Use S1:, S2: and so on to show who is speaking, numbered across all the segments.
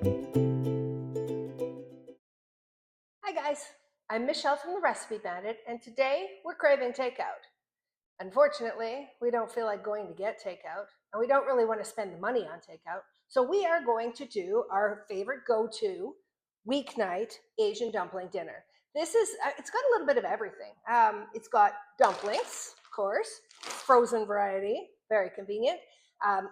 S1: Hi guys, I'm Michelle from the Recipe Bandit, and today we're craving takeout. Unfortunately, we don't feel like going to get takeout, and we don't really want to spend the money on takeout, so we are going to do our favorite go-to weeknight Asian dumpling dinner. It's got a little bit of everything. It's got dumplings, of course, frozen variety, very convenient.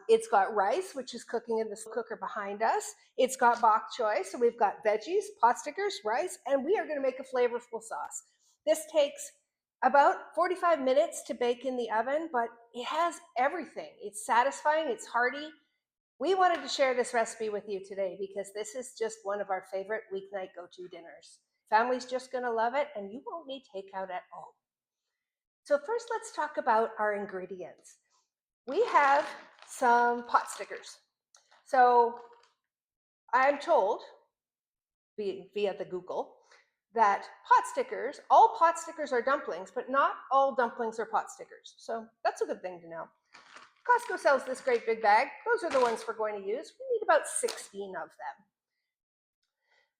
S1: It's got rice, which is cooking in the cooker behind us. It's got bok choy, so we've got veggies, pot stickers, rice, and we are going to make a flavorful sauce. This takes about 45 minutes to bake in the oven, but it has everything. It's satisfying, it's hearty. We wanted to share this recipe with you today because this is just one of our favorite weeknight go-to dinners. Family's just going to love it, and you won't need takeout at all. So first, let's talk about our ingredients. We have some pot stickers. So I'm told via the Google that all pot stickers are dumplings, but not all dumplings are pot stickers. So that's a good thing to know. Costco sells this great big bag. Those are the ones we're going to use. We need about 16 of them.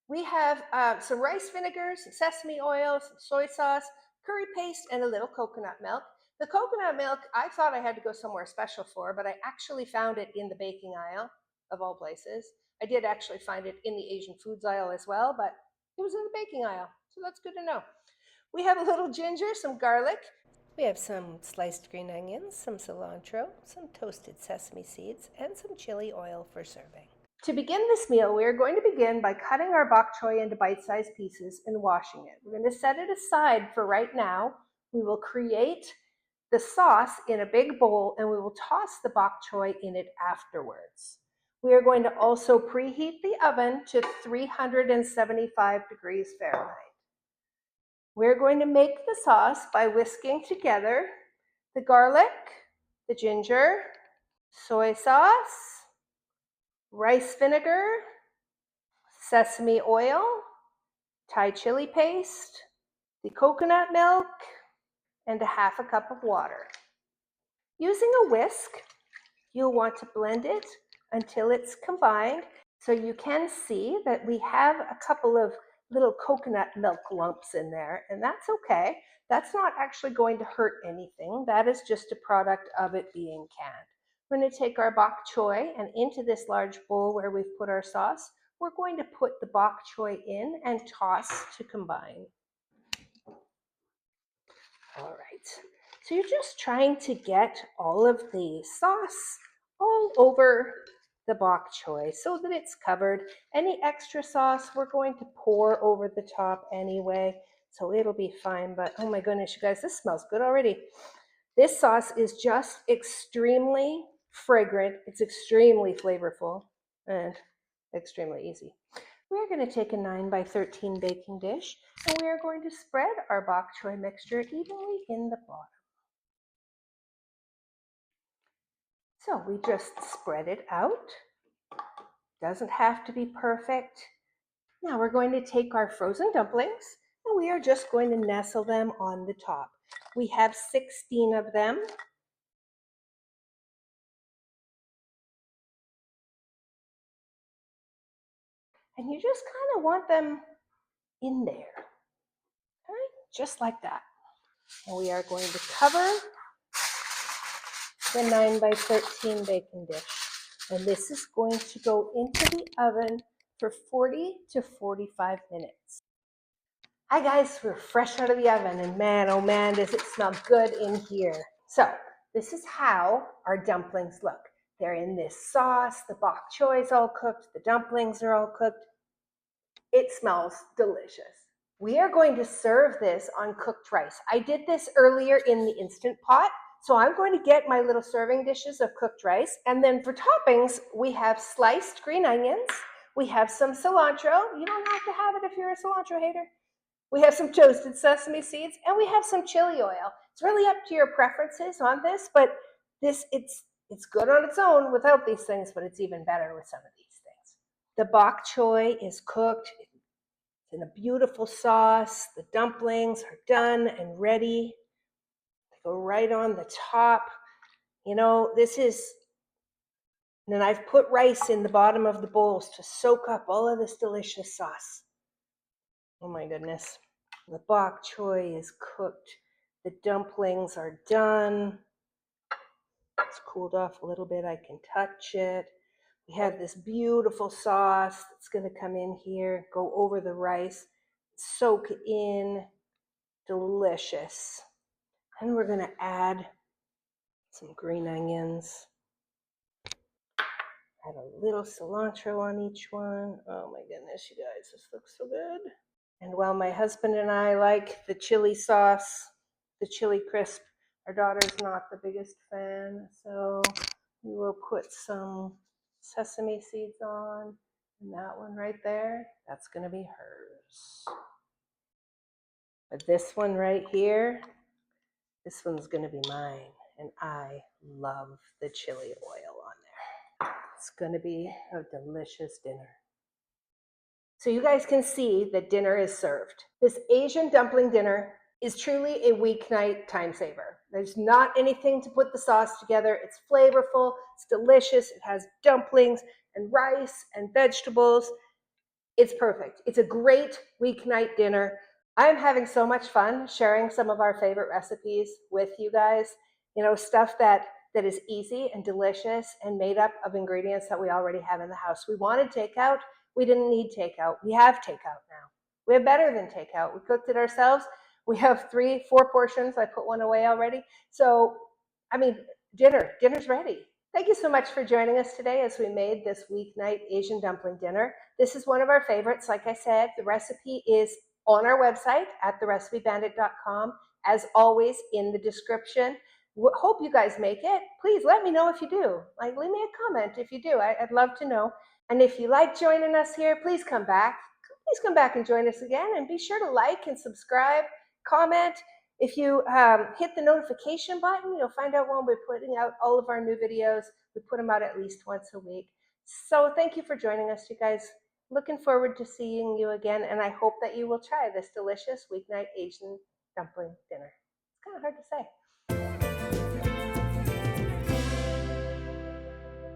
S1: We have some rice vinegar, some sesame oil, some soy sauce, curry paste, and a little coconut milk. The coconut milk, I thought I had to go somewhere special for, but I actually found it in the baking aisle, of all places. I did actually find it in the Asian foods aisle as well, but it was in the baking aisle, so that's good to know. We have a little ginger, some garlic. We have some sliced green onions, some cilantro, some toasted sesame seeds, and some chili oil for serving. To begin this meal, we are going to begin by cutting our bok choy into bite-sized pieces and washing it. We're going to set it aside for right now. We will create the sauce in a big bowl and we will toss the bok choy in it afterwards. We are going to also preheat the oven to 375 degrees Fahrenheit. We're going to make the sauce by whisking together the garlic, the ginger, soy sauce, rice vinegar, sesame oil, Thai chili paste, the coconut milk, and a half a cup of water. Using a whisk, you'll want to blend it until it's combined. So you can see that we have a couple of little coconut milk lumps in there, and that's okay. That's not actually going to hurt anything. That is just a product of it being canned. We're going to take our bok choy, and into this large bowl where we've put our sauce, we're going to put the bok choy in and toss to combine. All right, so you're just trying to get all of the sauce all over the bok choy so that it's covered. Any extra sauce we're going to pour over the top anyway, so it'll be fine. But oh my goodness, you guys, this smells good already. This sauce is just extremely fragrant. It's extremely flavorful and extremely easy. We're going to take a 9 by 13 baking dish and we are going to spread our bok choy mixture evenly in the bottom. So we just spread it out. Doesn't have to be perfect. Now we're going to take our frozen dumplings and we are just going to nestle them on the top. We have 16 of them. And you just kind of want them in there, okay? Just like that. And we are going to cover the 9 by 13 baking dish. And this is going to go into the oven for 40 to 45 minutes. Hi guys, we're fresh out of the oven and man, oh man, does it smell good in here. So this is how our dumplings look. They're in this sauce, the bok choy is all cooked, the dumplings are all cooked. It smells delicious. We are going to serve this on cooked rice. I did this earlier in the Instant Pot, so I'm going to get my little serving dishes of cooked rice. And then for toppings, we have sliced green onions. We have some cilantro. You don't have to have it if you're a cilantro hater. We have some toasted sesame seeds, and we have some chili oil. It's really up to your preferences on this, but it's good on its own without these things, but it's even better with some of these things. The bok choy is cooked. It's in a beautiful sauce. The dumplings are done and ready. They go right on the top. You know, this is And then I've put rice in the bottom of the bowls to soak up all of this delicious sauce. Oh my goodness. The bok choy is cooked. The dumplings are done. It's cooled off a little bit. I can touch it. We have this beautiful sauce that's going to come in here, go over the rice, soak in. Delicious. And we're going to add some green onions. Add a little cilantro on each one. Oh my goodness, you guys, this looks so good. And while my husband and I like the chili sauce, the chili crisp, our daughter's not the biggest fan, so we will put some sesame seeds on. And that one right there, that's going to be hers. But this one right here, this one's going to be mine. And I love the chili oil on there. It's going to be a delicious dinner. So you guys can see that dinner is served. This Asian dumpling dinner is truly a weeknight time saver. There's not anything to put the sauce together. It's flavorful, it's delicious. It has dumplings and rice and vegetables. It's perfect. It's a great weeknight dinner. I'm having so much fun sharing some of our favorite recipes with you guys. You know, stuff that is easy and delicious and made up of ingredients that we already have in the house. We wanted takeout. We didn't need takeout. We have takeout now. We have better than takeout. We cooked it ourselves. We have 3, 4 portions. I put one away already. So, I mean, dinner's ready. Thank you so much for joining us today as we made this weeknight Asian dumpling dinner. This is one of our favorites. Like I said, the recipe is on our website at therecipebandit.com. As always, in the description. Hope you guys make it. Please let me know if you do. Like, leave me a comment if you do. I'd love to know. And if you like joining us here, please come back. Please come back and join us again. And be sure to like and subscribe, comment. If you hit the notification button, you'll find out when we're putting out all of our new videos. We put them out at least once a week. So thank you for joining us, you guys. Looking forward to seeing you again, and I hope that you will try this delicious weeknight Asian dumpling dinner. It's kind of hard to say.